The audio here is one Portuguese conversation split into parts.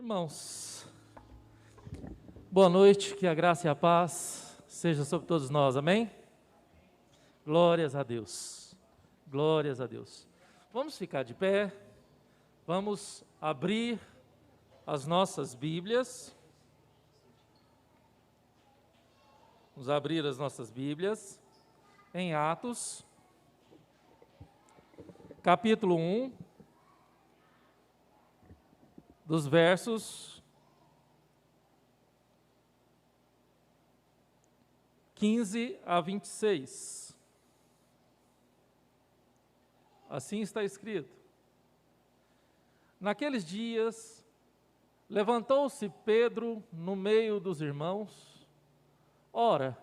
Irmãos, boa noite, que a graça e a paz seja sobre todos nós, amém? Glórias a Deus, glórias a Deus. Vamos ficar de pé, vamos abrir as nossas Bíblias, vamos abrir as nossas Bíblias em Atos, capítulo 1, dos versos 15 a 26. Assim está escrito: Naqueles dias, levantou-se Pedro no meio dos irmãos. Ora,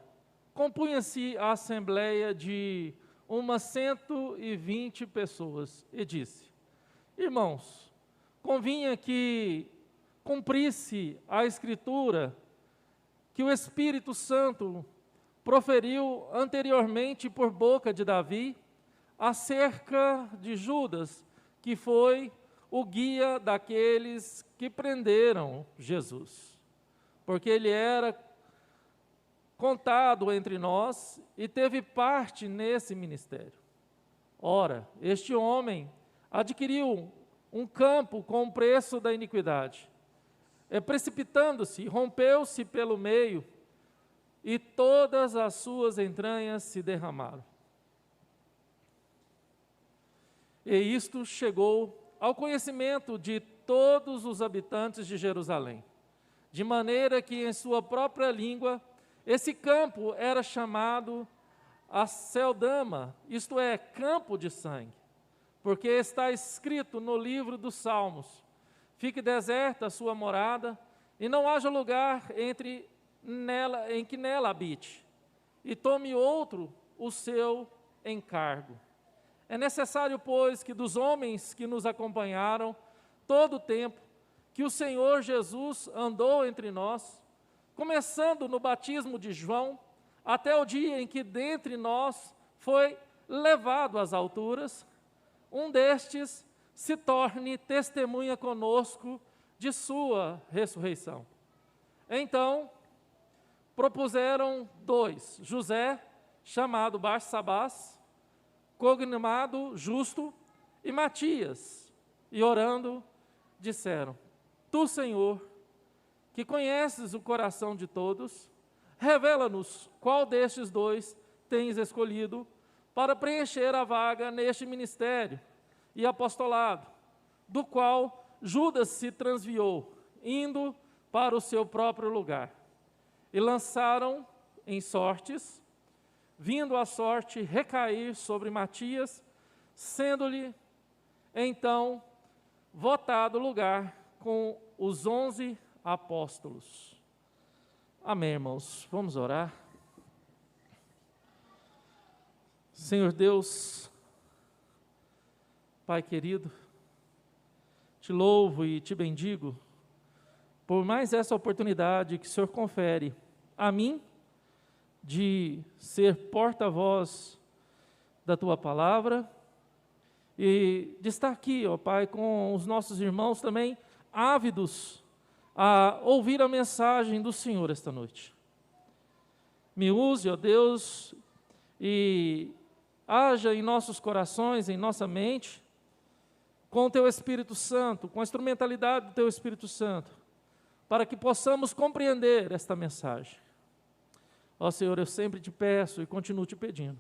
compunha-se a assembleia de umas 120 pessoas, e disse: Irmãos, convinha que cumprisse a Escritura que o Espírito Santo proferiu anteriormente por boca de Davi acerca de Judas, que foi o guia daqueles que prenderam Jesus, porque ele era contado entre nós e teve parte nesse ministério. Ora, este homem adquiriu um campo com o preço da iniquidade. Precipitando-se, rompeu-se pelo meio, e todas as suas entranhas se derramaram. E isto chegou ao conhecimento de todos os habitantes de Jerusalém, de maneira que em sua própria língua, esse campo era chamado Aceldama, isto é, campo de sangue. Porque está escrito no livro dos Salmos: fique deserta a sua morada, e não haja lugar em que nela habite, e tome outro o seu encargo. É necessário, pois, que dos homens que nos acompanharam todo o tempo que o Senhor Jesus andou entre nós, começando no batismo de João, até o dia em que dentre nós foi levado às alturas, um destes se torne testemunha conosco de sua ressurreição. Então, propuseram dois: José, chamado Barsabás, cognado Justo, e Matias, e orando, disseram: Tu, Senhor, que conheces o coração de todos, revela-nos qual destes dois tens escolhido para preencher a vaga neste ministério e apostolado, do qual Judas se transviou, indo para o seu próprio lugar. E lançaram em sortes, vindo a sorte recair sobre Matias, sendo-lhe então votado lugar com os 11 apóstolos. Amém, irmãos. Vamos orar. Senhor Deus, Pai querido, te louvo e te bendigo por mais essa oportunidade que o Senhor confere a mim de ser porta-voz da Tua Palavra e de estar aqui, ó Pai, com os nossos irmãos também ávidos a ouvir a mensagem do Senhor esta noite. Me use, ó Deus, e haja em nossos corações, em nossa mente, com o Teu Espírito Santo, com a instrumentalidade do Teu Espírito Santo, para que possamos compreender esta mensagem. Ó Senhor, eu sempre te peço e continuo te pedindo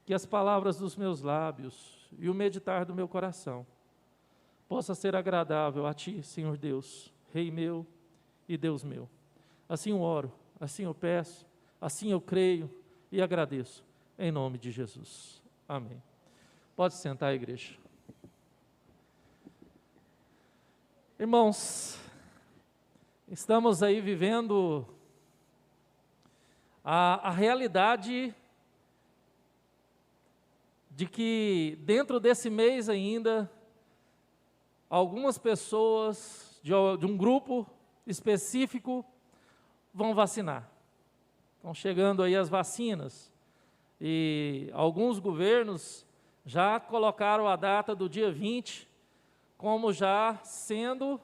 que as palavras dos meus lábios e o meditar do meu coração possa ser agradável a Ti, Senhor Deus, Rei meu e Deus meu. Assim eu oro, assim eu peço, assim eu creio e agradeço, em nome de Jesus. Amém. Pode sentar, igreja. Irmãos, estamos aí vivendo a realidade de que dentro desse mês ainda, algumas pessoas de um grupo específico vão vacinar. Estão chegando aí as vacinas e alguns governos já colocaram a data do dia 20 como já sendo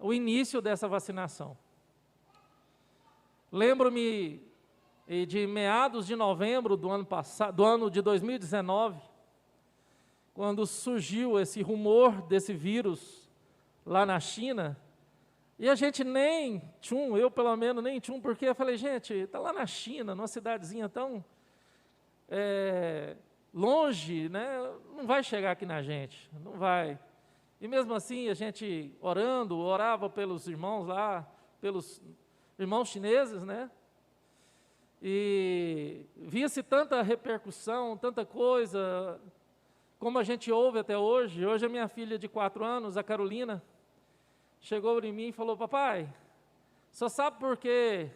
o início dessa vacinação. Lembro-me de meados de novembro do ano de 2019, quando surgiu esse rumor desse vírus lá na China, e a gente nem eu pelo menos nem porque eu falei, gente, está lá na China, numa cidadezinha tão longe, né? Não vai chegar aqui na gente, não vai. E mesmo assim, a gente orava pelos irmãos lá, pelos irmãos chineses, né? E via-se tanta repercussão, tanta coisa, como a gente ouve até hoje. Hoje a minha filha de 4 anos, a Carolina, chegou em mim e falou, papai, só sabe por que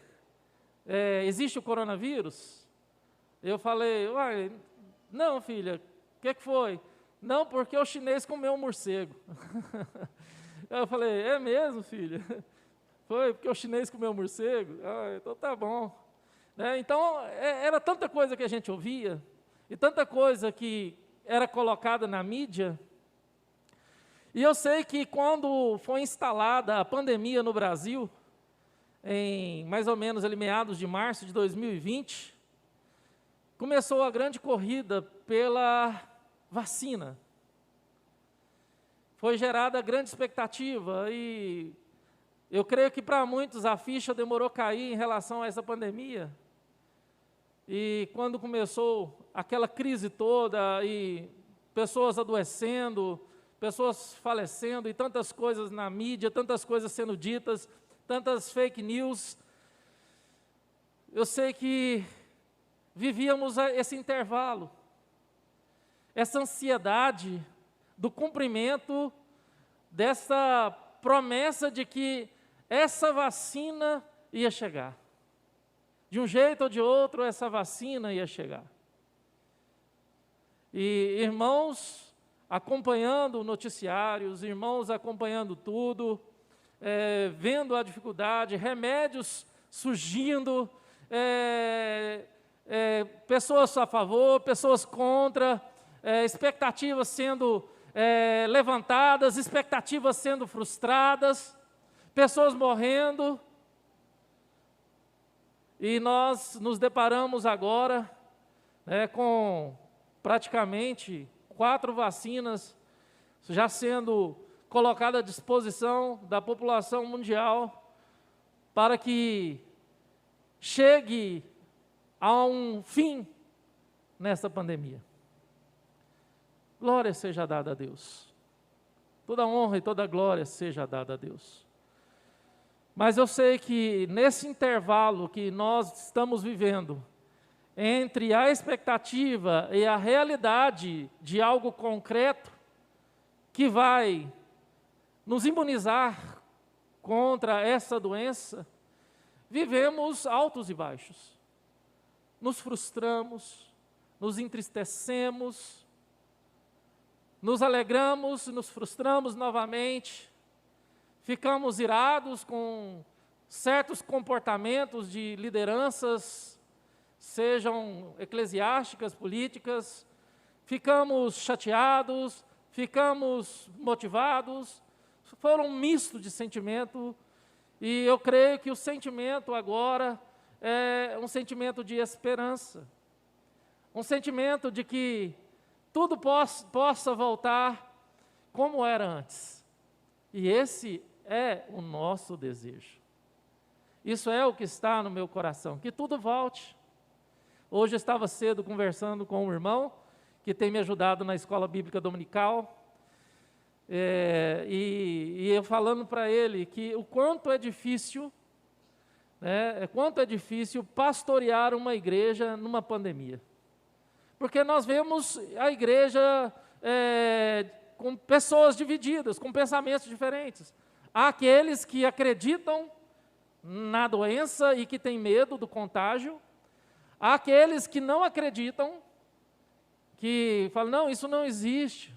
existe o coronavírus? Eu falei, uai, não, filha, o que foi? Não, porque o chinês comeu um morcego. Eu falei, é mesmo, filha? Foi porque o chinês comeu um morcego? Ah, então tá bom. Então, era tanta coisa que a gente ouvia, e tanta coisa que era colocada na mídia. E eu sei que quando foi instalada a pandemia no Brasil, em mais ou menos ali meados de março de 2020, começou a grande corrida pela vacina. Foi gerada grande expectativa e eu creio que para muitos a ficha demorou a cair em relação a essa pandemia. E quando começou aquela crise toda e pessoas adoecendo, pessoas falecendo e tantas coisas na mídia, tantas coisas sendo ditas, tantas fake news, eu sei que vivíamos esse intervalo, essa ansiedade do cumprimento dessa promessa de que essa vacina ia chegar. De um jeito ou de outro, essa vacina ia chegar. E irmãos acompanhando noticiários, irmãos acompanhando tudo, vendo a dificuldade, remédios surgindo, pessoas a favor, pessoas contra, expectativas sendo levantadas, expectativas sendo frustradas, pessoas morrendo. E nós nos deparamos agora com praticamente 4 vacinas já sendo colocadas à disposição da população mundial para que chegue a um fim nessa pandemia. Glória seja dada a Deus. Toda honra e toda glória seja dada a Deus. Mas eu sei que nesse intervalo que nós estamos vivendo, entre a expectativa e a realidade de algo concreto, que vai nos imunizar contra essa doença, vivemos altos e baixos. Nos frustramos, nos entristecemos, nos alegramos, nos frustramos novamente, ficamos irados com certos comportamentos de lideranças, sejam eclesiásticas, políticas, ficamos chateados, ficamos motivados, foram um misto de sentimento, e eu creio que o sentimento agora é um sentimento de esperança, um sentimento de que tudo possa voltar como era antes. E esse é o nosso desejo. Isso é o que está no meu coração, que tudo volte. Hoje eu estava cedo conversando com um irmão que tem me ajudado na escola bíblica dominical, e eu falando para ele que o quanto é difícil, pastorear uma igreja numa pandemia. Porque nós vemos a igreja com pessoas divididas, com pensamentos diferentes. Há aqueles que acreditam na doença e que têm medo do contágio. Há aqueles que não acreditam, que falam, não, isso não existe.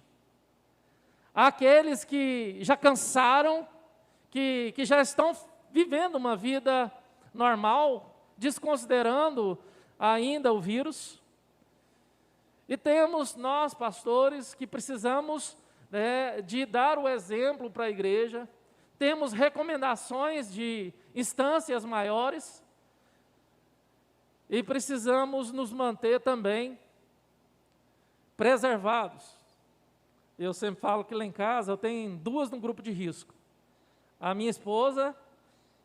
Há aqueles que já cansaram, que já estão vivendo uma vida normal, desconsiderando ainda o vírus. E temos nós, pastores, que precisamos de dar o exemplo para a igreja, temos recomendações de instâncias maiores e precisamos nos manter também preservados. Eu sempre falo que lá em casa eu tenho 2 no grupo de risco. A minha esposa,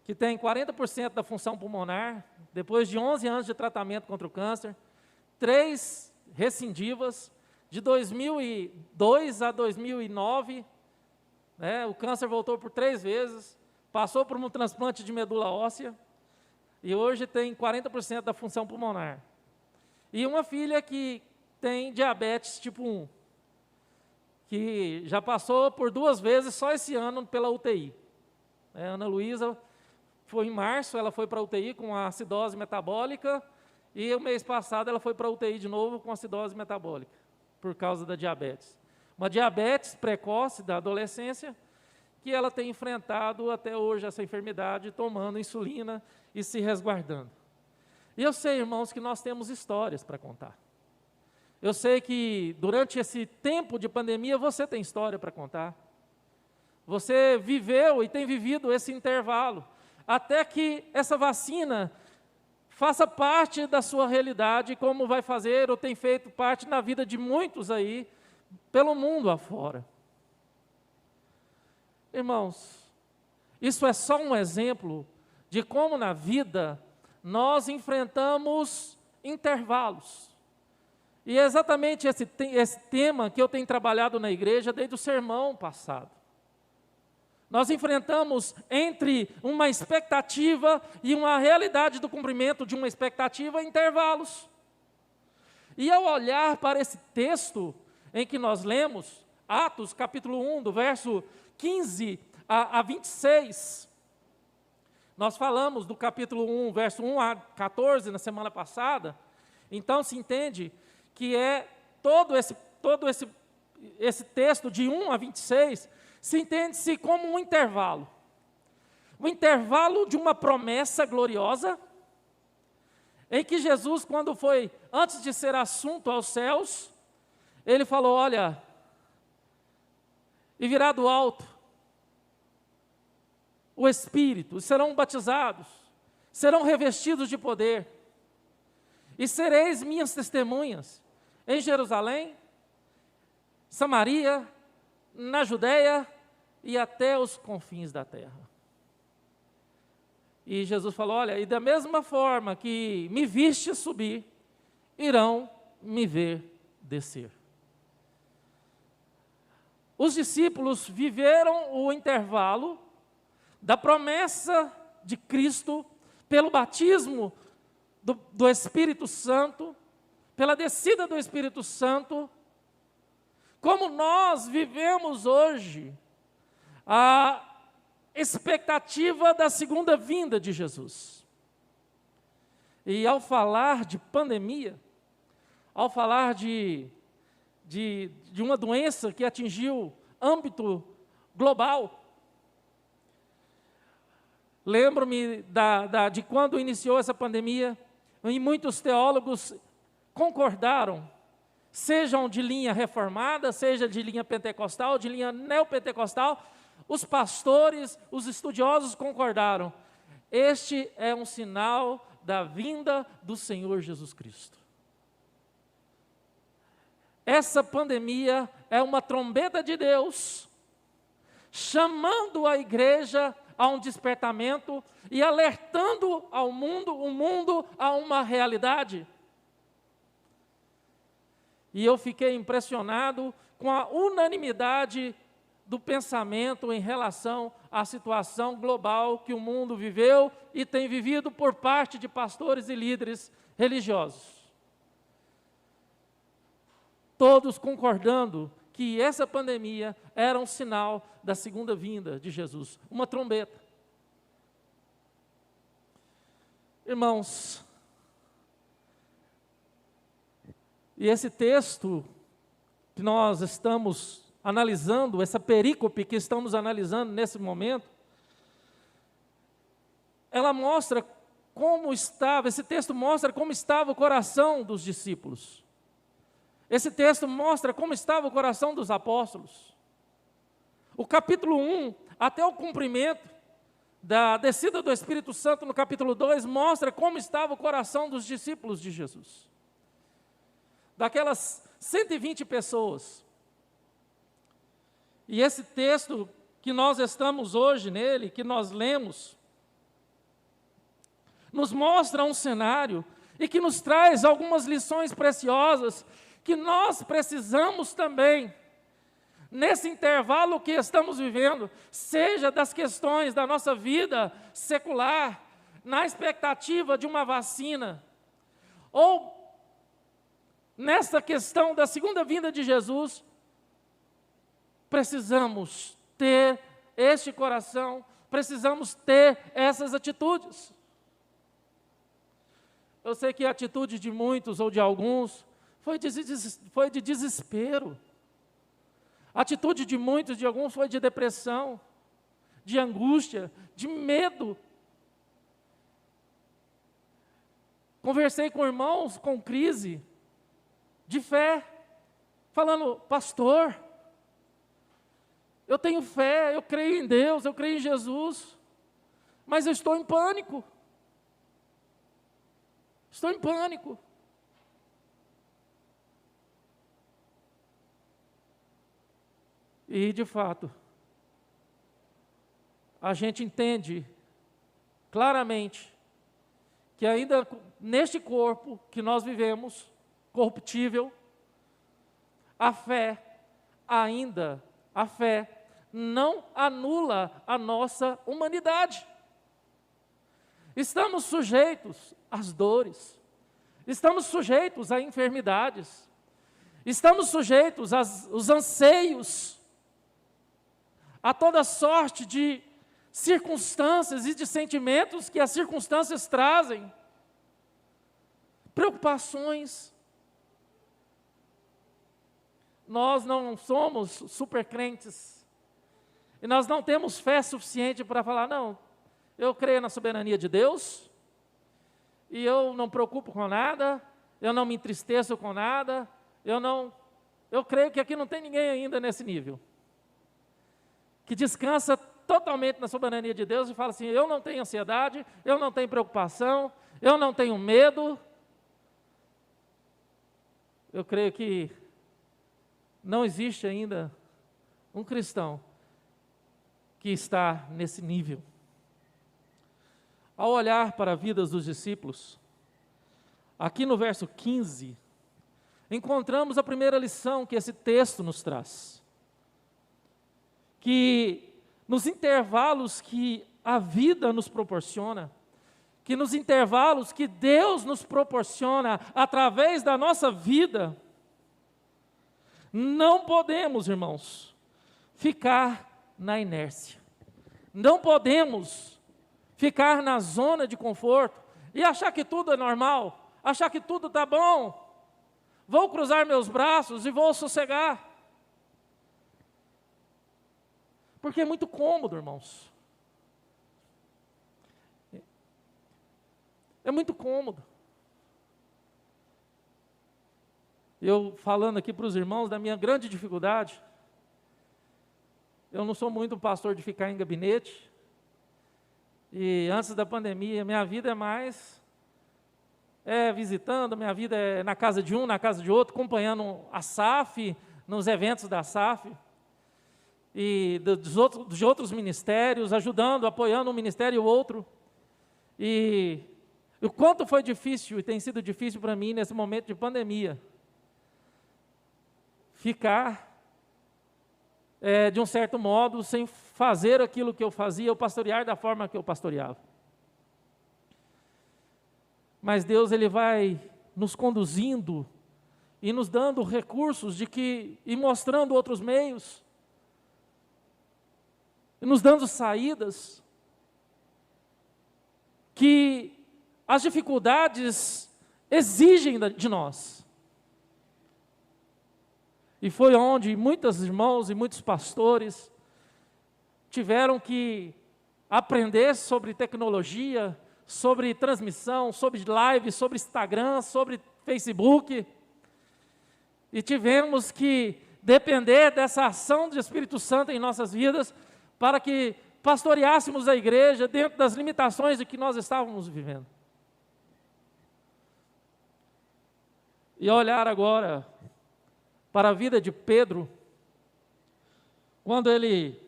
que tem 40% da função pulmonar, depois de 11 anos de tratamento contra o câncer, 3 recidivas, de 2002 a 2009, o câncer voltou por 3 vezes, passou por um transplante de medula óssea, e hoje tem 40% da função pulmonar. E uma filha que tem diabetes tipo 1, que já passou por 2 vezes só esse ano pela UTI. A Ana Luísa foi em março, ela foi para a UTI com acidose metabólica, e o mês passado ela foi para a UTI de novo com acidose metabólica, por causa da diabetes. Uma diabetes precoce da adolescência, que ela tem enfrentado até hoje essa enfermidade, tomando insulina e se resguardando. E eu sei, irmãos, que nós temos histórias para contar. Eu sei que durante esse tempo de pandemia você tem história para contar. Você viveu e tem vivido esse intervalo, até que essa vacina faça parte da sua realidade, como vai fazer ou tem feito parte na vida de muitos aí, pelo mundo afora. Irmãos, isso é só um exemplo de como na vida nós enfrentamos intervalos. E é exatamente esse tema que eu tenho trabalhado na igreja desde o sermão passado. Nós enfrentamos entre uma expectativa e uma realidade do cumprimento de uma expectativa intervalos. E ao olhar para esse texto em que nós lemos, Atos capítulo 1, do verso 15 a 26, nós falamos do capítulo 1, verso 1 a 14 na semana passada, então se entende que é todo esse texto de 1 a 26, se entende-se como um intervalo de uma promessa gloriosa, em que Jesus, quando foi, antes de ser assunto aos céus, ele falou, olha, e virá do alto o Espírito, serão batizados, serão revestidos de poder, e sereis minhas testemunhas em Jerusalém, Samaria, na Judéia e até os confins da terra. E Jesus falou, olha, e da mesma forma que me viste subir, irão me ver descer. Os discípulos viveram o intervalo da promessa de Cristo pelo batismo do Espírito Santo, pela descida do Espírito Santo, como nós vivemos hoje a expectativa da segunda vinda de Jesus. E ao falar de pandemia, ao falar de uma doença que atingiu âmbito global, lembro-me de quando iniciou essa pandemia, e muitos teólogos concordaram, sejam de linha reformada, seja de linha pentecostal, de linha neopentecostal, os pastores, os estudiosos concordaram. Este é um sinal da vinda do Senhor Jesus Cristo. Essa pandemia é uma trombeta de Deus, chamando a igreja a um despertamento e alertando o mundo a uma realidade. E eu fiquei impressionado com a unanimidade do pensamento em relação à situação global que o mundo viveu e tem vivido por parte de pastores e líderes religiosos. Todos concordando que essa pandemia era um sinal da segunda vinda de Jesus, uma trombeta. Irmãos, e esse texto que nós estamos analisando, essa perícope que estamos analisando nesse momento, ela mostra como estava, esse texto mostra como estava o coração dos discípulos. Esse texto mostra como estava o coração dos apóstolos. O capítulo 1 até o cumprimento da descida do Espírito Santo no capítulo 2, mostra como estava o coração dos discípulos de Jesus. Daquelas 120 pessoas. E esse texto que nós estamos hoje nele, que nós lemos, nos mostra um cenário e que nos traz algumas lições preciosas que nós precisamos também, nesse intervalo que estamos vivendo, seja das questões da nossa vida secular, na expectativa de uma vacina, ou nessa questão da segunda vinda de Jesus, precisamos ter este coração, precisamos ter essas atitudes. Eu sei que a atitude de muitos ou de alguns foi de desespero. A atitude de muitos, de alguns, foi de depressão, de angústia, de medo. Conversei com irmãos com crise de fé, falando: pastor, eu tenho fé, eu creio em Deus, eu creio em Jesus, mas eu estou em pânico. Estou em pânico. E, de fato, a gente entende claramente que ainda neste corpo que nós vivemos, corruptível, a fé não anula a nossa humanidade. Estamos sujeitos às dores, estamos sujeitos a enfermidades, estamos sujeitos aos anseios, a toda sorte de circunstâncias e de sentimentos que as circunstâncias trazem, preocupações. Nós não somos super crentes, e nós não temos fé suficiente para falar: não, eu creio na soberania de Deus, e eu não me preocupo com nada, eu não me entristeço com nada, eu creio que aqui não tem ninguém ainda nesse nível, que descansa totalmente na soberania de Deus e fala assim: eu não tenho ansiedade, eu não tenho preocupação, eu não tenho medo. Eu creio que não existe ainda um cristão que está nesse nível. Ao olhar para a vida dos discípulos, aqui no verso 15, encontramos a primeira lição que esse texto nos traz. Que nos intervalos que a vida nos proporciona, que nos intervalos que Deus nos proporciona através da nossa vida, não podemos, irmãos, ficar na inércia. Não podemos ficar na zona de conforto e achar que tudo é normal, achar que tudo está bom. Vou cruzar meus braços e vou sossegar. Porque é muito cômodo, irmãos. É muito cômodo. Eu falando aqui para os irmãos da minha grande dificuldade, eu não sou muito um pastor de ficar em gabinete, e antes da pandemia, minha vida é mais visitando, minha vida é na casa de um, na casa de outro, acompanhando a SAF, nos eventos da SAF, e de outros ministérios, ajudando, apoiando um ministério e o outro. E o quanto foi difícil, e tem sido difícil para mim nesse momento de pandemia, ficar, de um certo modo, sem fazer aquilo que eu fazia, ou pastorear da forma que eu pastoreava. Mas Deus, Ele vai nos conduzindo e nos dando recursos e mostrando outros meios, e nos dando saídas, que as dificuldades exigem de nós. E foi onde muitos irmãos e muitos pastores tiveram que aprender sobre tecnologia, sobre transmissão, sobre live, sobre Instagram, sobre Facebook. E tivemos que depender dessa ação do Espírito Santo em nossas vidas para que pastoreássemos a igreja dentro das limitações de que nós estávamos vivendo. E olhar agora para a vida de Pedro, quando ele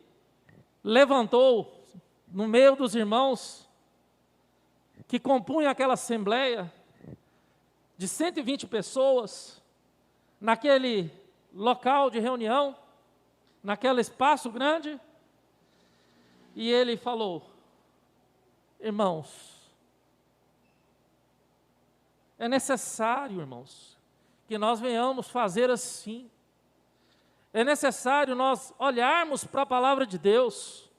levantou no meio dos irmãos que compunham aquela assembleia de 120 pessoas, naquele local de reunião, naquele espaço grande, e ele falou: irmãos, é necessário, irmãos, que nós venhamos fazer assim. É necessário nós olharmos para a palavra de Deus.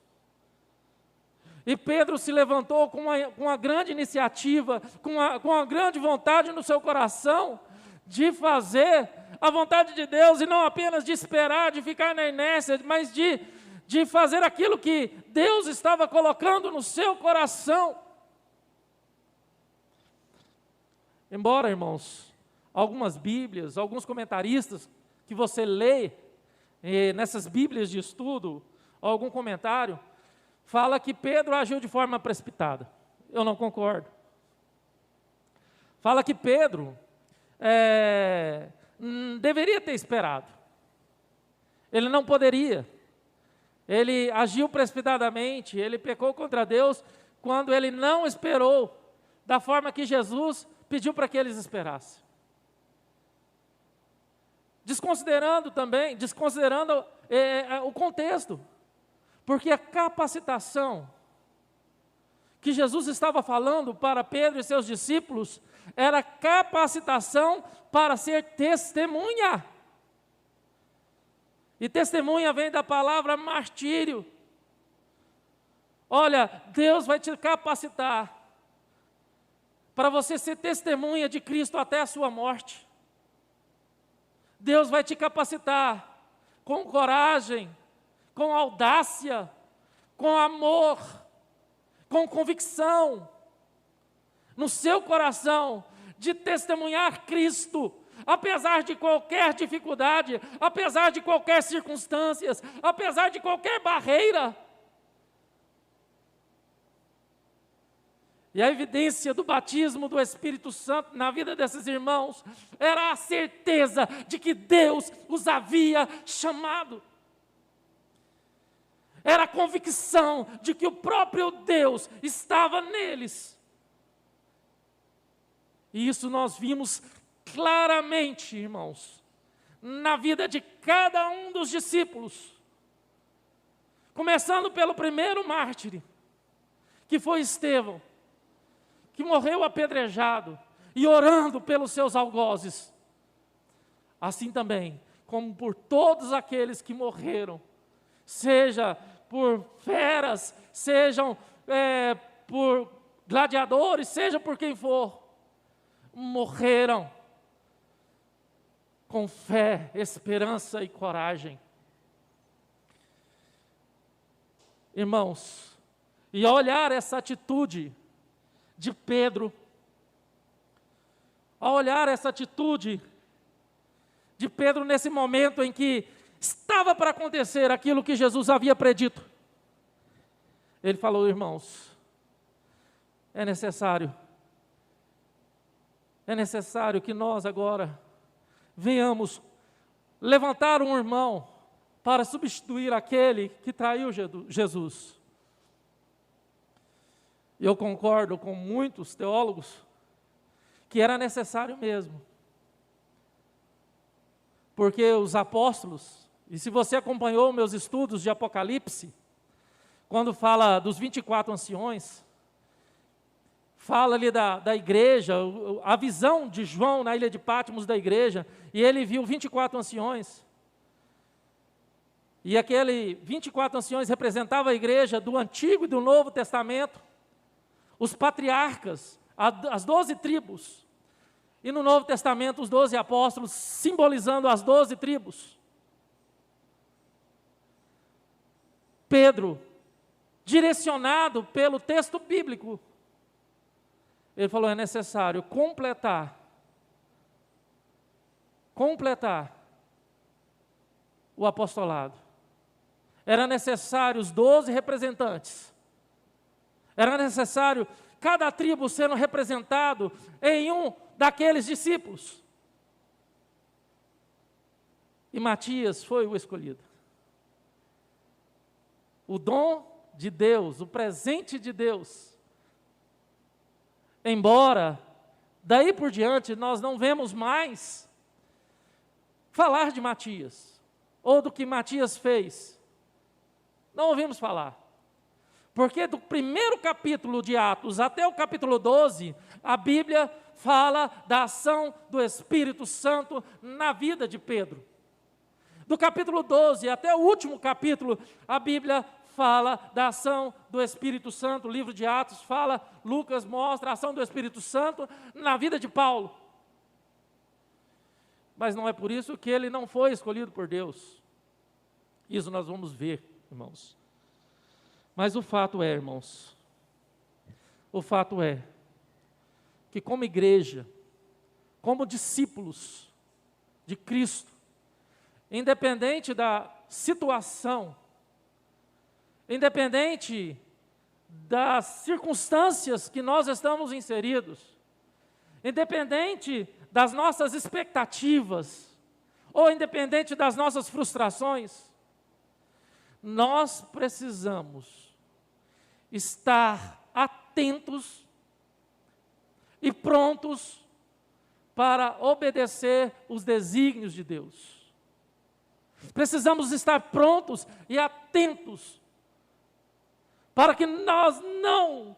E Pedro se levantou com uma grande iniciativa, com uma grande vontade no seu coração, de fazer a vontade de Deus, e não apenas de esperar, de ficar na inércia, mas de fazer aquilo que Deus estava colocando no seu coração. Embora, irmãos, algumas Bíblias, alguns comentaristas que você lê nessas Bíblias de estudo, algum comentário, fala que Pedro agiu de forma precipitada. Eu não concordo. Fala que Pedro deveria ter esperado. Ele não poderia. Ele agiu precipitadamente, ele pecou contra Deus quando ele não esperou da forma que Jesus pediu para que eles esperassem. Desconsiderando o contexto, porque a capacitação que Jesus estava falando para Pedro e seus discípulos era capacitação para ser testemunha. E testemunha vem da palavra martírio. Olha, Deus vai te capacitar para você ser testemunha de Cristo até a sua morte. Deus vai te capacitar com coragem, com audácia, com amor, com convicção, no seu coração, de testemunhar Cristo, apesar de qualquer dificuldade, apesar de qualquer circunstância, apesar de qualquer barreira. E a evidência do batismo do Espírito Santo na vida desses irmãos era a certeza de que Deus os havia chamado. Era a convicção de que o próprio Deus estava neles. E isso nós vimos claramente, irmãos, na vida de cada um dos discípulos. Começando pelo primeiro mártir, que foi Estevão, que morreu apedrejado e orando pelos seus algozes. Assim também, como por todos aqueles que morreram, seja por feras, sejam por gladiadores, seja por quem for, morreram com fé, esperança e coragem. Irmãos, e ao olhar essa atitude de Pedro, ao olhar essa atitude de Pedro nesse momento em que estava para acontecer aquilo que Jesus havia predito, ele falou: irmãos, é necessário que nós agora venhamos levantar um irmão para substituir aquele que traiu Jesus. Eu concordo com muitos teólogos que era necessário mesmo. Porque os apóstolos, e se você acompanhou meus estudos de Apocalipse, quando fala dos 24 anciões, fala ali da igreja, a visão de João na ilha de Patmos da igreja, e ele viu 24 anciões. E aquele 24 anciões representava a igreja do Antigo e do Novo Testamento, os patriarcas, as 12 tribos, e no Novo Testamento os 12 apóstolos, simbolizando as 12 tribos. Pedro, direcionado pelo texto bíblico, ele falou: é necessário completar o apostolado. Era necessário os 12 representantes. Era necessário cada tribo sendo representado em um daqueles discípulos. E Matias foi o escolhido. O dom de Deus, o presente de Deus. Embora, daí por diante, nós não vemos mais falar de Matias, ou do que Matias fez. Não ouvimos falar. Porque do primeiro capítulo de Atos até o capítulo 12, a Bíblia fala da ação do Espírito Santo na vida de Pedro. Do capítulo 12 até o último capítulo, a Bíblia fala da ação do Espírito Santo. O livro de Atos fala, Lucas mostra a ação do Espírito Santo na vida de Paulo. Mas não é por isso que ele não foi escolhido por Deus. Isso nós vamos ver, irmãos. Mas o fato é, irmãos, o fato é que como igreja, como discípulos de Cristo, independente da situação, independente das circunstâncias que nós estamos inseridos, independente das nossas expectativas, ou independente das nossas frustrações, nós precisamos estar atentos e prontos para obedecer os desígnios de Deus. Precisamos estar prontos e atentos para que nós não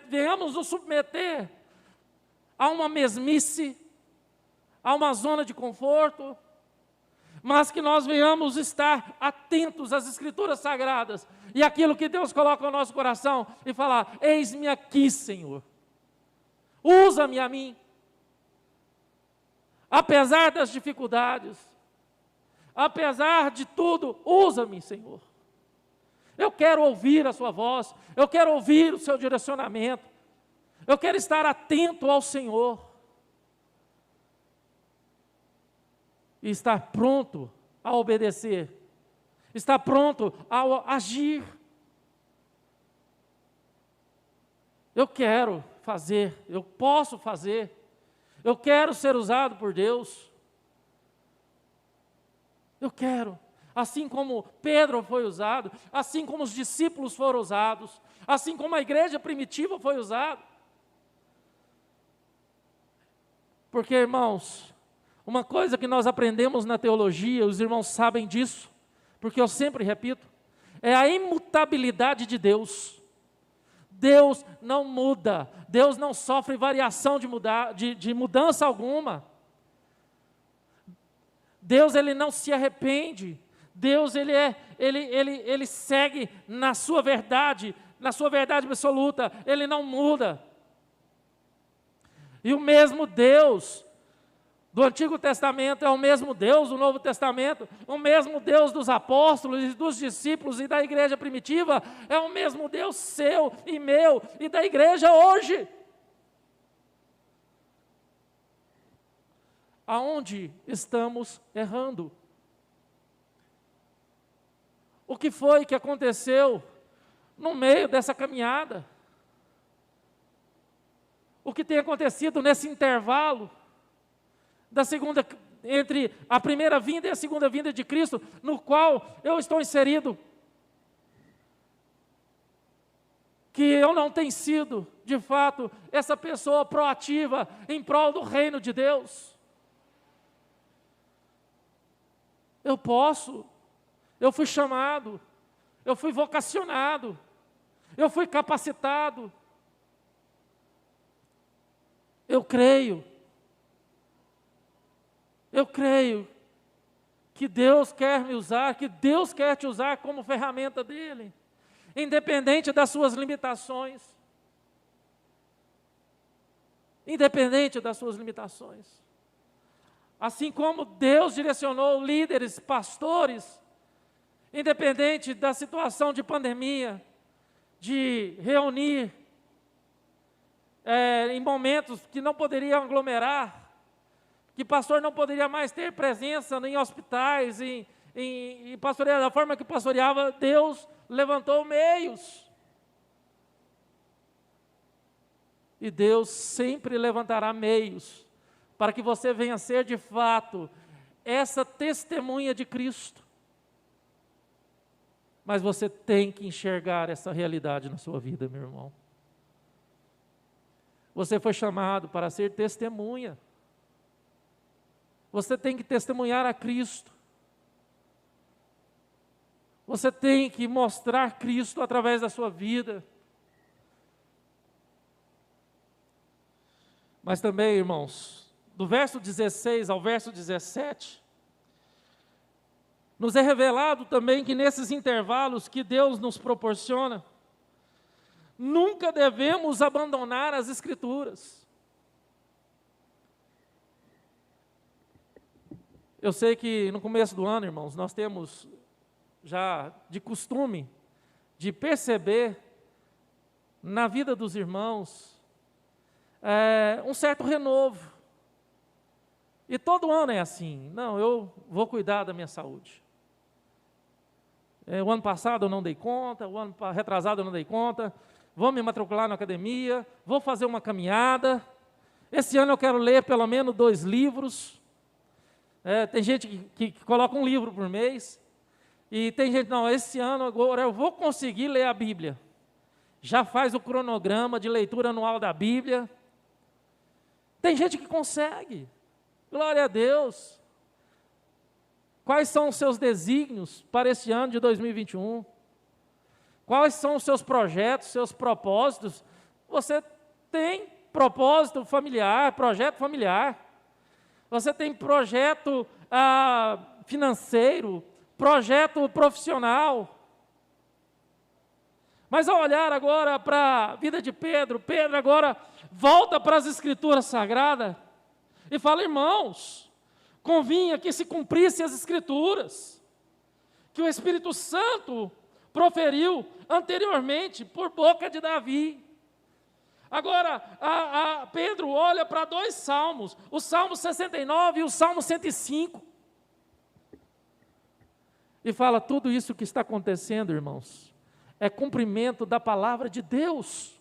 venhamos nos submeter a uma mesmice, a uma zona de conforto, mas que nós venhamos estar atentos às Escrituras Sagradas e aquilo que Deus coloca no nosso coração e falar: eis-me aqui, Senhor, usa-me a mim, apesar das dificuldades, apesar de tudo, usa-me, Senhor. Eu quero ouvir a sua voz, eu quero ouvir o seu direcionamento, eu quero estar atento ao Senhor. E estar pronto a obedecer, estar pronto a agir. Eu quero fazer, eu posso fazer, eu quero ser usado por Deus. Eu quero, assim como Pedro foi usado, assim como os discípulos foram usados, assim como a igreja primitiva foi usada. Porque, irmãos, uma coisa que nós aprendemos na teologia, os irmãos sabem disso, porque eu sempre repito, é a imutabilidade de Deus. Deus não muda, Deus não sofre variação de mudança alguma. Deus, ele não se arrepende. Deus, ele segue na sua verdade absoluta, ele não muda. E o mesmo Deus do Antigo Testamento é o mesmo Deus do Novo Testamento, o mesmo Deus dos apóstolos e dos discípulos e da igreja primitiva, é o mesmo Deus seu e meu e da igreja hoje. Aonde estamos errando? O que foi que aconteceu no meio dessa caminhada? O que tem acontecido nesse intervalo entre a primeira vinda e a segunda vinda de Cristo, no qual eu estou inserido, que eu não tenho sido, de fato, essa pessoa proativa em prol do reino de Deus. Eu fui chamado, eu fui vocacionado, eu fui capacitado. Eu creio que Deus quer me usar, que Deus quer te usar como ferramenta dEle, independente das suas limitações. Independente das suas limitações. Assim como Deus direcionou líderes, pastores, independente da situação de pandemia, de reunir em momentos que não poderia aglomerar, que pastor não poderia mais ter presença em hospitais, em em pastorear da forma que pastoreava, Deus levantou meios. E Deus sempre levantará meios para que você venha a ser de fato essa testemunha de Cristo. Mas você tem que enxergar essa realidade na sua vida, meu irmão. Você foi chamado para ser testemunha. Você tem que testemunhar a Cristo. Você tem que mostrar Cristo através da sua vida. Mas também, irmãos, do verso 16 ao verso 17, nos é revelado também que nesses intervalos que Deus nos proporciona, nunca devemos abandonar as Escrituras. Eu sei que no começo do ano, irmãos, nós temos já de costume de perceber na vida dos irmãos um certo renovo. E todo ano é assim. Não, eu vou cuidar da minha saúde. O ano passado eu não dei conta, o ano retrasado eu não dei conta. Vou me matricular na academia, vou fazer uma caminhada. Esse ano eu quero ler pelo menos 2 livros. Tem gente que coloca um livro por mês. E tem gente, não, esse ano agora eu vou conseguir ler a Bíblia. Já faz o cronograma de leitura anual da Bíblia. Tem gente que consegue. Glória a Deus. Quais são os seus desígnios para esse ano de 2021? Quais são os seus projetos, seus propósitos? Você tem propósito familiar, projeto familiar. Você tem projeto financeiro, projeto profissional. Mas ao olhar agora para a vida de Pedro, Pedro agora volta para as Escrituras Sagradas e fala: irmãos, convinha que se cumprissem as Escrituras, que o Espírito Santo proferiu anteriormente por boca de Davi. Agora, Pedro olha para 2 salmos, o Salmo 69 e o Salmo 105, e fala: tudo isso que está acontecendo, irmãos, é cumprimento da palavra de Deus.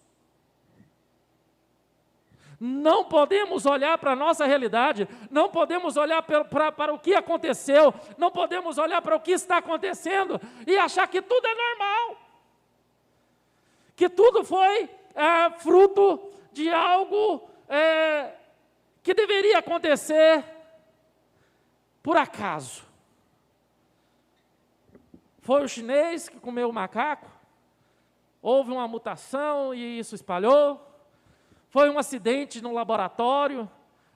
Não podemos olhar para a nossa realidade, não podemos olhar para o que aconteceu, não podemos olhar para o que está acontecendo e achar que tudo é normal, que tudo foi fruto de algo que deveria acontecer por acaso. Foi o chinês que comeu o macaco, houve uma mutação e isso espalhou. Foi um acidente no laboratório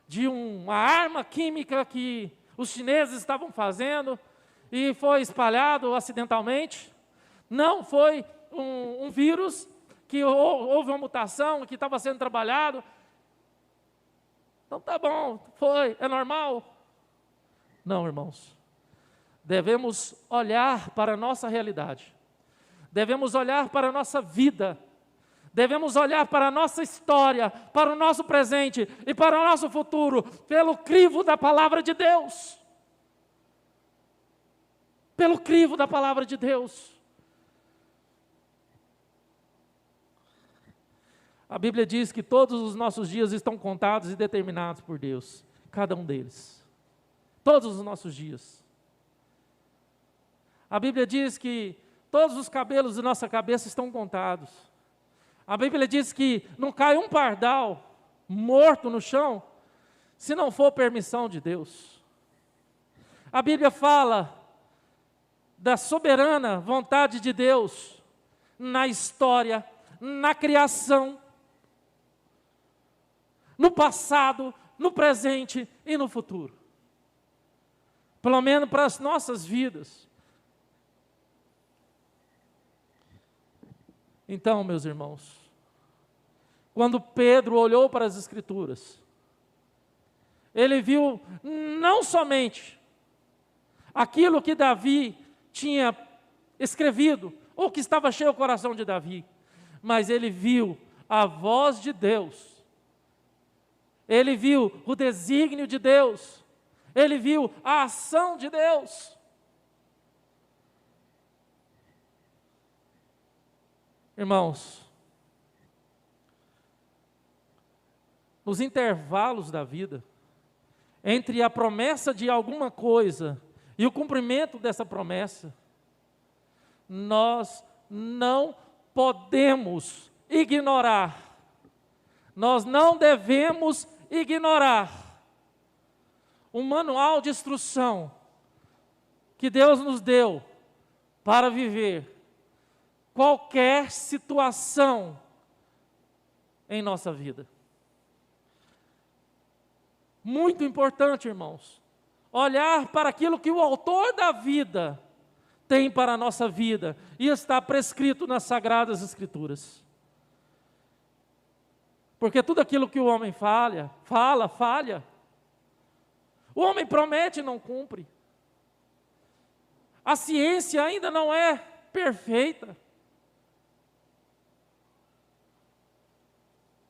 de uma arma química que os chineses estavam fazendo e foi espalhado acidentalmente. Não foi um vírus que houve uma mutação que estava sendo trabalhado. Então tá bom, é normal. Não, irmãos. Devemos olhar para a nossa realidade. Devemos olhar para a nossa vida. Devemos olhar para a nossa história, para o nosso presente e para o nosso futuro, pelo crivo da palavra de Deus. Pelo crivo da palavra de Deus. A Bíblia diz que todos os nossos dias estão contados e determinados por Deus, cada um deles. Todos os nossos dias. A Bíblia diz que todos os cabelos de nossa cabeça estão contados. A Bíblia diz que não cai um pardal morto no chão, se não for permissão de Deus. A Bíblia fala da soberana vontade de Deus na história, na criação, no passado, no presente e no futuro. Pelo menos para as nossas vidas. Então, meus irmãos, quando Pedro olhou para as Escrituras, ele viu não somente aquilo que Davi tinha escrevido, ou que estava cheio o coração de Davi, mas ele viu a voz de Deus, ele viu o desígnio de Deus, ele viu a ação de Deus. Irmãos, nos intervalos da vida, entre a promessa de alguma coisa e o cumprimento dessa promessa, nós não podemos ignorar, nós não devemos ignorar o manual de instrução que Deus nos deu para viver qualquer situação em nossa vida. Muito importante, irmãos, olhar para aquilo que o autor da vida tem para a nossa vida e está prescrito nas Sagradas Escrituras. Porque tudo aquilo que o homem falha. O homem promete e não cumpre. A ciência ainda não é perfeita.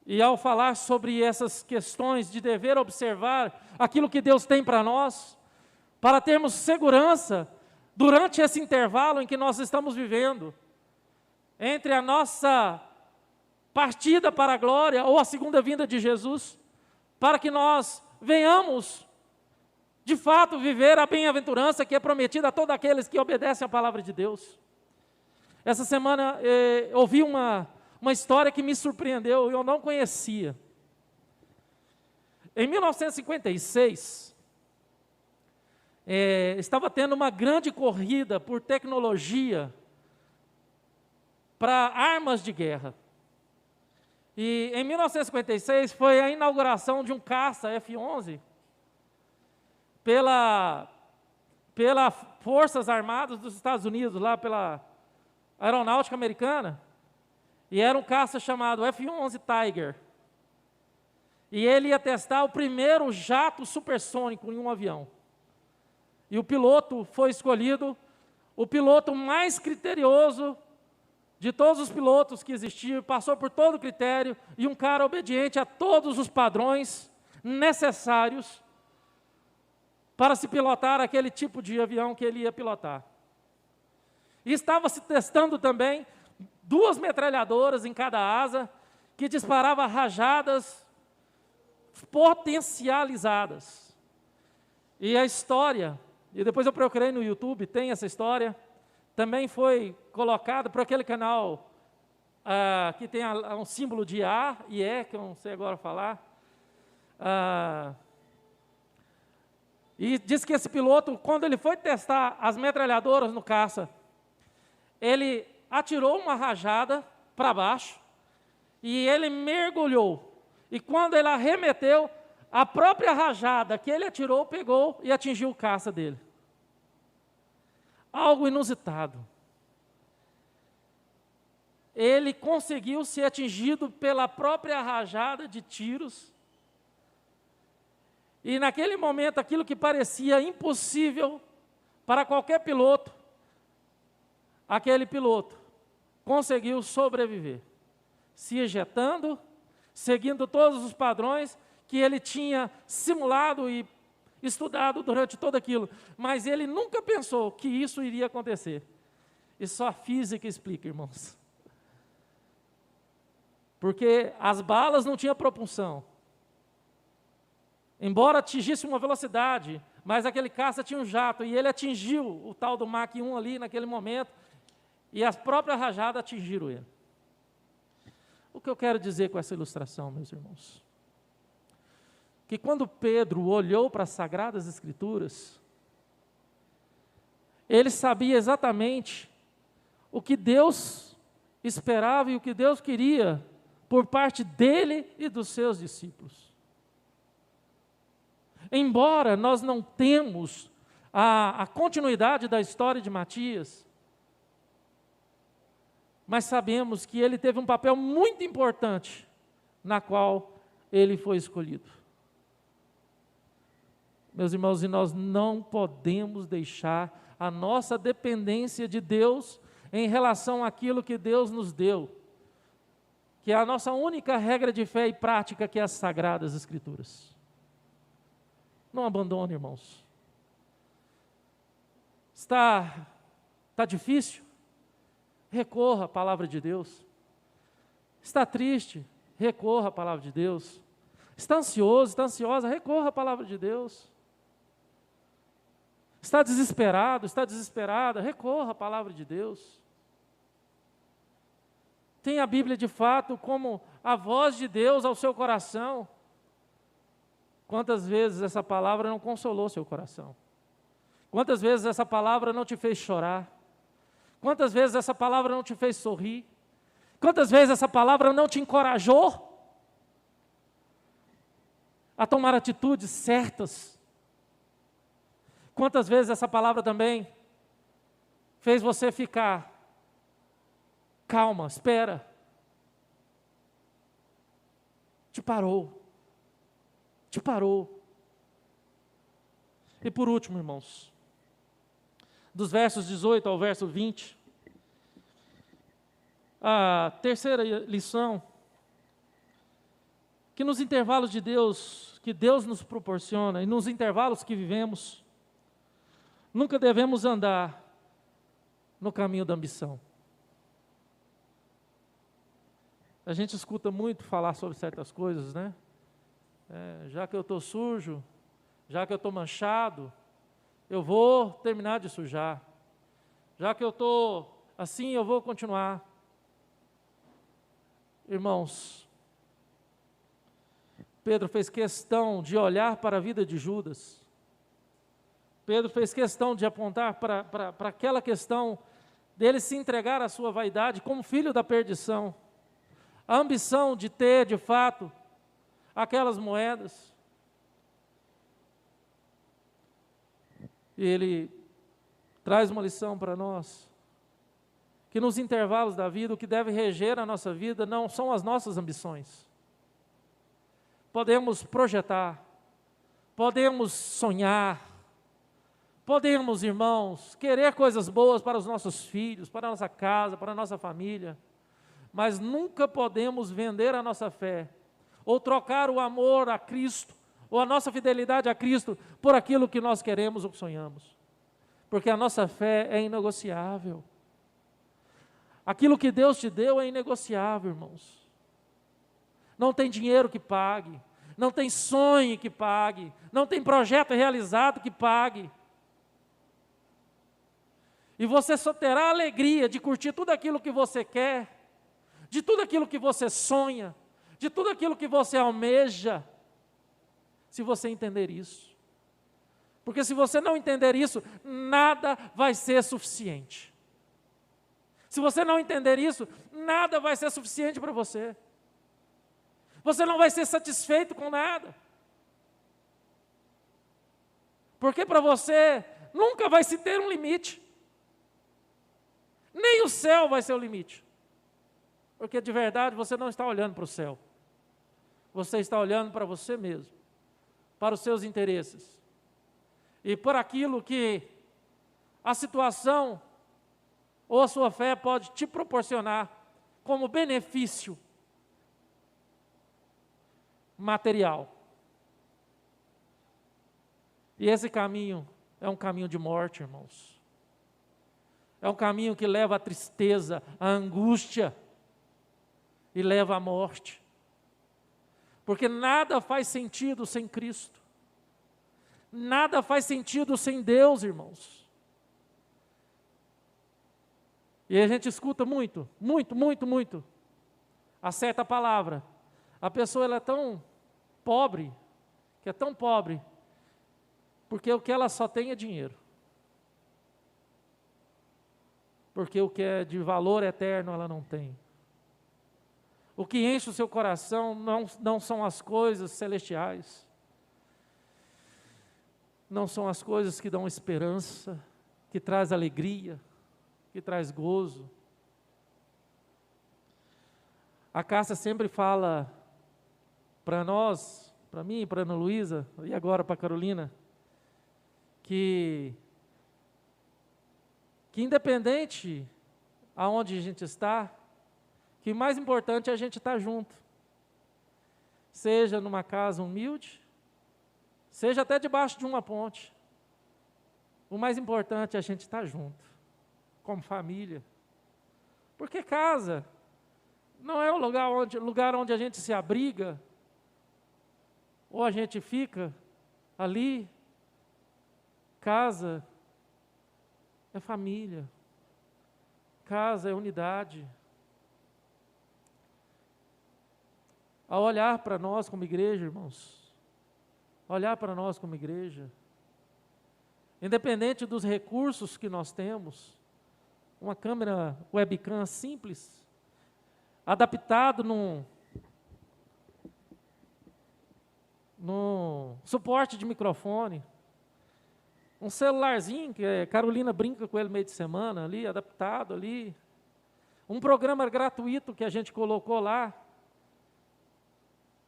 E ao falar sobre essas questões de dever observar aquilo que Deus tem para nós, para termos segurança durante esse intervalo em que nós estamos vivendo, entre a nossa partida para a glória ou a segunda vinda de Jesus, para que nós venhamos, de fato, viver a bem-aventurança que é prometida a todos aqueles que obedecem à palavra de Deus. Essa semana ouvi uma história que me surpreendeu e eu não conhecia. Em 1956, estava tendo uma grande corrida por tecnologia para armas de guerra. E em 1956 foi a inauguração de um caça F-11 pela Forças Armadas dos Estados Unidos, lá pela Aeronáutica Americana. E era um caça chamado F-11 Tiger. E ele ia testar o primeiro jato supersônico em um avião. E o piloto foi escolhido, o piloto mais criterioso de todos os pilotos que existiam, passou por todo o critério, e um cara obediente a todos os padrões necessários para se pilotar aquele tipo de avião que ele ia pilotar. E estava se testando também 2 metralhadoras em cada asa, que disparavam rajadas potencializadas. E a história, e depois eu procurei no YouTube, tem essa história, também foi colocada por aquele canal que tem um símbolo de A e E, que eu não sei agora falar. E diz que esse piloto, quando ele foi testar as metralhadoras no caça, ele atirou uma rajada para baixo e ele mergulhou. E quando ele arremeteu, a própria rajada que ele atirou pegou e atingiu o caça dele. Algo inusitado. Ele conseguiu ser atingido pela própria rajada de tiros. E naquele momento, aquilo que parecia impossível para qualquer piloto, aquele piloto conseguiu sobreviver, se ejetando, seguindo todos os padrões que ele tinha simulado e estudado durante todo aquilo, mas ele nunca pensou que isso iria acontecer. E só a física explica, irmãos. Porque as balas não tinham propulsão. Embora atingisse uma velocidade, mas aquele caça tinha um jato, e ele atingiu o tal do Mach 1 ali naquele momento, e as próprias rajadas atingiram ele. O que eu quero dizer com essa ilustração, meus irmãos? Que quando Pedro olhou para as Sagradas Escrituras, ele sabia exatamente o que Deus esperava e o que Deus queria por parte dele e dos seus discípulos. Embora nós não temos a continuidade da história de Matias, mas sabemos que ele teve um papel muito importante na qual ele foi escolhido. Meus irmãos, e nós não podemos deixar a nossa dependência de Deus em relação àquilo que Deus nos deu, que é a nossa única regra de fé e prática, que é as Sagradas Escrituras. Não abandone, irmãos. Está difícil? Recorra à palavra de Deus. Está triste? Recorra à palavra de Deus. Está ansioso, está ansiosa? Recorra à palavra de Deus. Está desesperado, está desesperada? Recorra à palavra de Deus. Tem a Bíblia de fato como a voz de Deus ao seu coração. Quantas vezes essa palavra não consolou seu coração? Quantas vezes essa palavra não te fez chorar? Quantas vezes essa palavra não te fez sorrir? Quantas vezes essa palavra não te encorajou a tomar atitudes certas? Quantas vezes essa palavra também fez você ficar calma, espera? Te parou. Te parou. E por último, irmãos, dos versos 18 ao verso 20, a terceira lição, que nos intervalos de Deus, que Deus nos proporciona, e nos intervalos que vivemos, nunca devemos andar no caminho da ambição. A gente escuta muito falar sobre certas coisas, né? Já que eu estou sujo, já que eu estou manchado, eu vou terminar de sujar. Já que eu estou assim, eu vou continuar. Irmãos, Pedro fez questão de olhar para a vida de Judas. Pedro fez questão de apontar para aquela questão dele se entregar à sua vaidade como filho da perdição. A ambição de ter, de fato, aquelas moedas. E ele traz uma lição para nós, que nos intervalos da vida, o que deve reger a nossa vida não são as nossas ambições. Podemos projetar, podemos sonhar, podemos, irmãos, querer coisas boas para os nossos filhos, para a nossa casa, para a nossa família, mas nunca podemos vender a nossa fé, ou trocar o amor a Cristo, ou a nossa fidelidade a Cristo, por aquilo que nós queremos ou sonhamos. Porque a nossa fé é inegociável. Aquilo que Deus te deu é inegociável, irmãos. Não tem dinheiro que pague, não tem sonho que pague, não tem projeto realizado que pague. E você só terá a alegria de curtir tudo aquilo que você quer, de tudo aquilo que você sonha, de tudo aquilo que você almeja, se você entender isso. Porque se você não entender isso, nada vai ser suficiente. Se você não entender isso, nada vai ser suficiente para você. Você não vai ser satisfeito com nada. Porque para você nunca vai se ter um limite. Nem o céu vai ser o limite. Porque de verdade você não está olhando para o céu. Você está olhando para você mesmo, para os seus interesses. E por aquilo que a situação ou a sua fé pode te proporcionar como benefício material. E esse caminho é um caminho de morte, irmãos. É um caminho que leva à tristeza, à angústia e leva à morte. Porque nada faz sentido sem Cristo. Nada faz sentido sem Deus, irmãos. E a gente escuta muito, a certa palavra. A pessoa ela é tão pobre, que é tão pobre, porque o que ela só tem é dinheiro. Porque o que é de valor eterno ela não tem. O que enche o seu coração não são as coisas celestiais. Não são as coisas que dão esperança, que traz alegria, que traz gozo. A Cássia sempre fala para nós, para mim, para a Ana Luísa, e agora para a Carolina, que independente aonde a gente está, que o mais importante é a gente estar junto. Seja numa casa humilde, seja até debaixo de uma ponte. O mais importante é a gente estar junto, como família. Porque casa não é o lugar onde a gente se abriga, ou a gente fica ali. Casa é família, casa é unidade. Ao olhar para nós como igreja, irmãos, olhar para nós como igreja, independente dos recursos que nós temos, uma câmera webcam simples, adaptado num suporte de microfone, um celularzinho, que a Carolina brinca com ele meio de semana ali, adaptado ali, um programa gratuito que a gente colocou lá,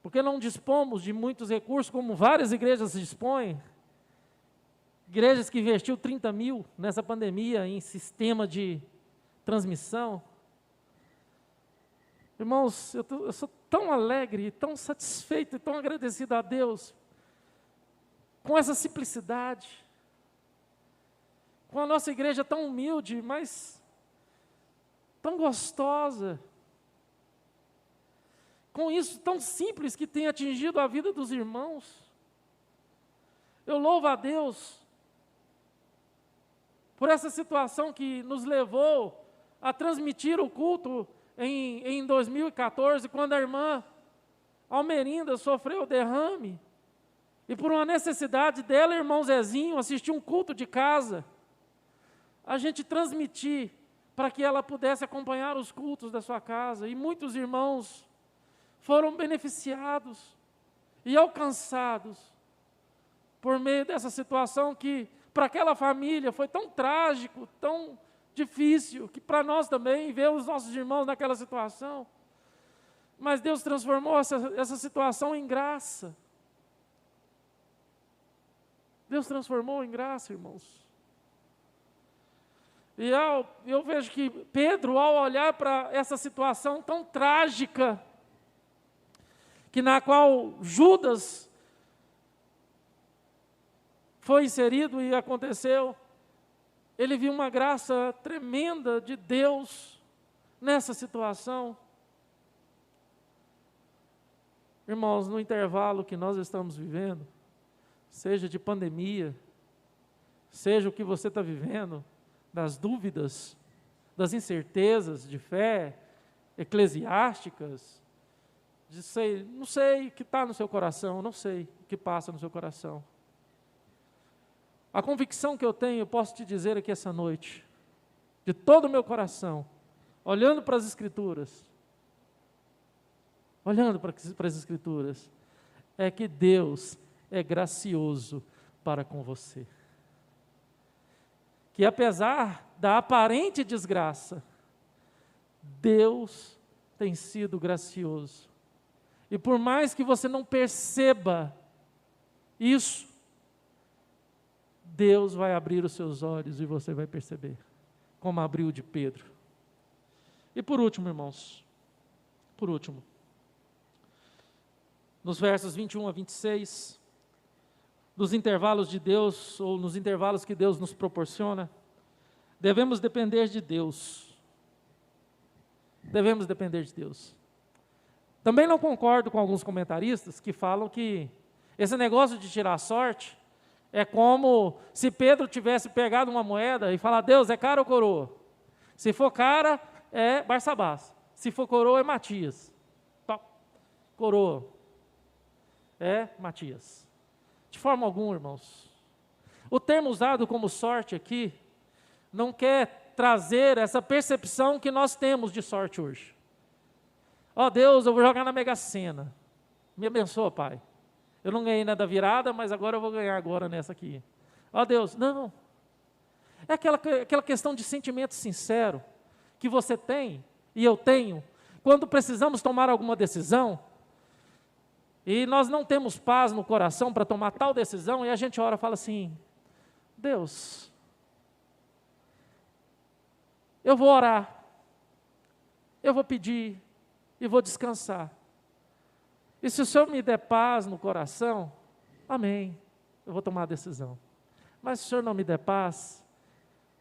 porque não dispomos de muitos recursos, como várias igrejas dispõem, igrejas que investiu 30 mil nessa pandemia em sistema de transmissão. Irmãos, eu sou tão alegre, tão satisfeito e tão agradecido a Deus com essa simplicidade, com a nossa igreja tão humilde, mas tão gostosa, com isso tão simples que tem atingido a vida dos irmãos. Eu louvo a Deus por essa situação que nos levou a transmitir o culto em 2014, quando a irmã Almerinda sofreu o derrame, e por uma necessidade dela, irmão Zezinho, assistir um culto de casa, a gente transmitir para que ela pudesse acompanhar os cultos da sua casa, e muitos irmãos foram beneficiados e alcançados por meio dessa situação que para aquela família foi tão trágico, tão difícil, que para nós também, ver os nossos irmãos naquela situação. Mas Deus transformou essa situação em graça. Deus transformou em graça, irmãos. E eu vejo que Pedro, ao olhar para essa situação tão trágica, que na qual Judas foi inserido e aconteceu, ele viu uma graça tremenda de Deus nessa situação. Irmãos, no intervalo que nós estamos vivendo, seja de pandemia, seja o que você está vivendo, das dúvidas, das incertezas de fé eclesiásticas, não sei o que está no seu coração, não sei o que passa no seu coração. A convicção que eu tenho, eu posso te dizer aqui essa noite, de todo o meu coração, olhando para as Escrituras, é que Deus é gracioso para com você. Que apesar da aparente desgraça, Deus tem sido gracioso. E por mais que você não perceba isso, Deus vai abrir os seus olhos e você vai perceber, como abriu o de Pedro. E por último, irmãos, nos versos 21 a 26, nos intervalos de Deus, ou nos intervalos que Deus nos proporciona, devemos depender de Deus. Devemos depender de Deus. Também não concordo com alguns comentaristas que falam que esse negócio de tirar sorte é como se Pedro tivesse pegado uma moeda e falar: Deus, é cara ou coroa? Se for cara, é Barsabás. Se for coroa, é Matias. Coroa. É Matias. De forma alguma, irmãos. O termo usado como sorte aqui não quer trazer essa percepção que nós temos de sorte hoje. Ó Deus, eu vou jogar na Mega Sena. Me abençoa, Pai. Eu não ganhei nada virada, mas agora eu vou ganhar agora nessa aqui. Ó Deus, não. É aquela questão de sentimento sincero que você tem e eu tenho, quando precisamos tomar alguma decisão, e nós não temos paz no coração para tomar tal decisão, e a gente ora e fala assim: Deus, eu vou orar, eu vou pedir e vou descansar. E se o Senhor me der paz no coração, amém, eu vou tomar a decisão. Mas se o Senhor não me der paz,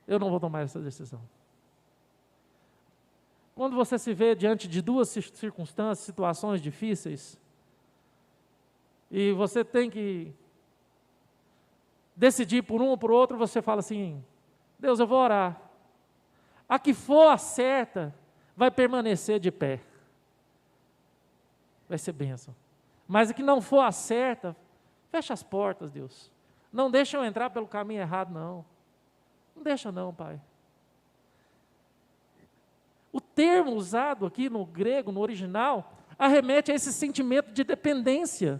eu não vou tomar essa decisão. Quando você se vê diante de duas circunstâncias, situações difíceis, e você tem que decidir por um ou por outro, você fala assim: Deus, eu vou orar. A que for a certa, vai permanecer de pé. Vai ser bênção. Mas a que não for a certa, fecha as portas, Deus. Não deixa eu entrar pelo caminho errado, não. Não deixa não, Pai. O termo usado aqui no grego, no original, arremete a esse sentimento de dependência.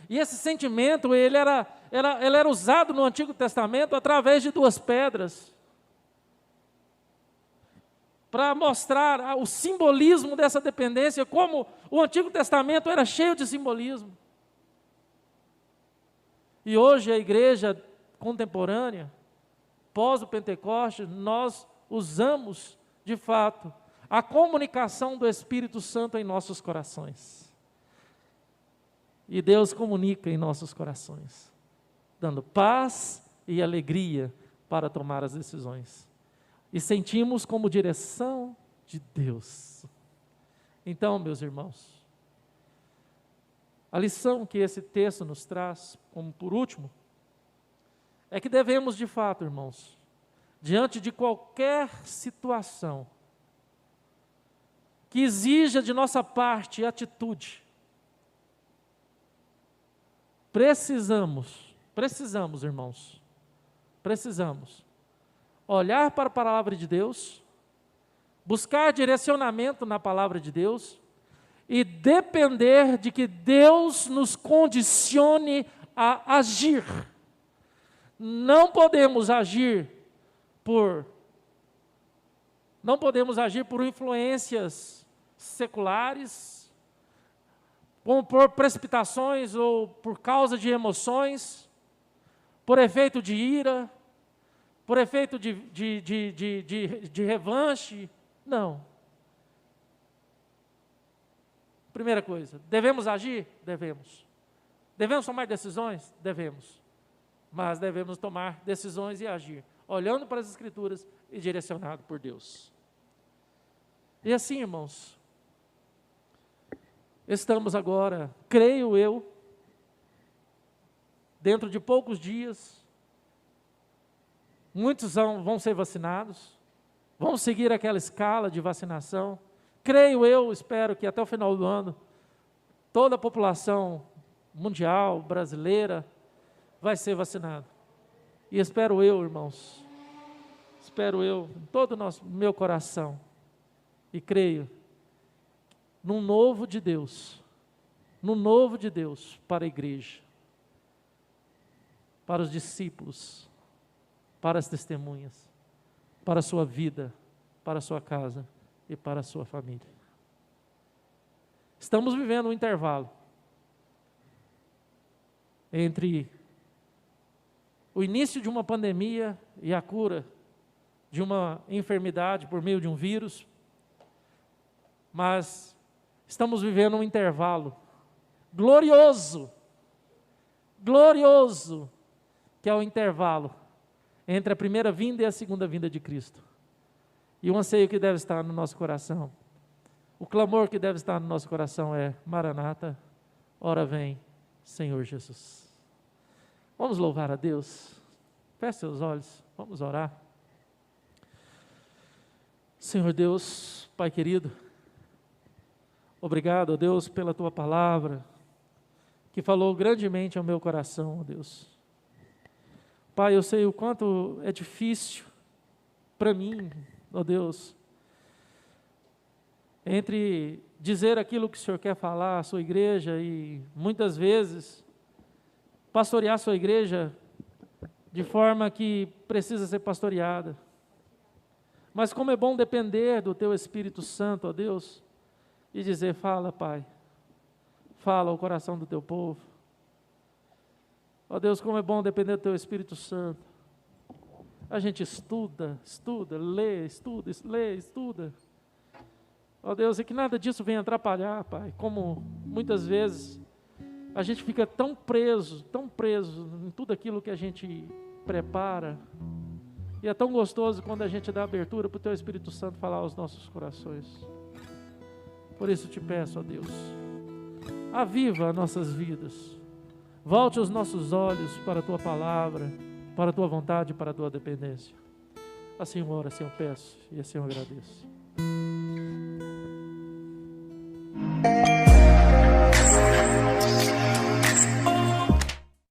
E esse sentimento, ele era usado no Antigo Testamento através de duas pedras, para mostrar o simbolismo dessa dependência, como o Antigo Testamento era cheio de simbolismo. E hoje a igreja contemporânea, pós o Pentecoste, nós usamos, de fato, a comunicação do Espírito Santo em nossos corações. E Deus comunica em nossos corações, dando paz e alegria para tomar as decisões. E sentimos como direção de Deus. Então, meus irmãos, a lição que esse texto nos traz, como por último, é que devemos de fato, irmãos, diante de qualquer situação que exija de nossa parte atitude, precisamos, irmãos, olhar para a palavra de Deus, buscar direcionamento na palavra de Deus e depender de que Deus nos condicione a agir. Não podemos agir por influências seculares, como por precipitações ou por causa de emoções, por efeito de ira, por efeito de revanche. Não. Primeira coisa, devemos agir? Devemos. Devemos tomar decisões? Devemos. Mas devemos tomar decisões e agir, olhando para as Escrituras e direcionado por Deus. E assim, irmãos, estamos agora, creio eu, dentro de poucos dias, muitos vão ser vacinados, vão seguir aquela escala de vacinação. Creio eu, espero que até o final do ano, toda a população mundial, brasileira, vai ser vacinada. E espero eu, irmãos, em todo o meu coração, e creio, num novo de Deus para a igreja, para os discípulos, para as testemunhas, para a sua vida, para a sua casa e para a sua família. Estamos vivendo um intervalo entre o início de uma pandemia e a cura de uma enfermidade por meio de um vírus, mas estamos vivendo um intervalo glorioso, que é o intervalo entre a primeira vinda e a segunda vinda de Cristo. E o anseio que deve estar no nosso coração, o clamor que deve estar no nosso coração é: Maranata, ora vem, Senhor Jesus. Vamos louvar a Deus. Feche seus olhos, vamos orar. Senhor Deus, Pai querido, obrigado, ó Deus, pela Tua palavra, que falou grandemente ao meu coração, ó Deus. Pai, eu sei o quanto é difícil para mim, ó Deus, entre dizer aquilo que o Senhor quer falar à sua igreja e muitas vezes pastorear a sua igreja de forma que precisa ser pastoreada. Mas como é bom depender do Teu Espírito Santo, ó Deus, e dizer: fala, Pai, fala ao coração do Teu povo. Ó Deus, como é bom depender do Teu Espírito Santo. A gente estuda, lê, estuda. Ó Deus, e que nada disso venha atrapalhar, Pai, como muitas vezes a gente fica tão preso em tudo aquilo que a gente prepara, E é tão gostoso quando a gente dá abertura para o Teu Espírito Santo falar aos nossos corações. Por isso te peço, ó Deus, aviva nossas vidas. Volte os nossos olhos para a Tua palavra, para a Tua vontade, para a Tua dependência. Assim eu oro, assim eu peço e assim eu agradeço.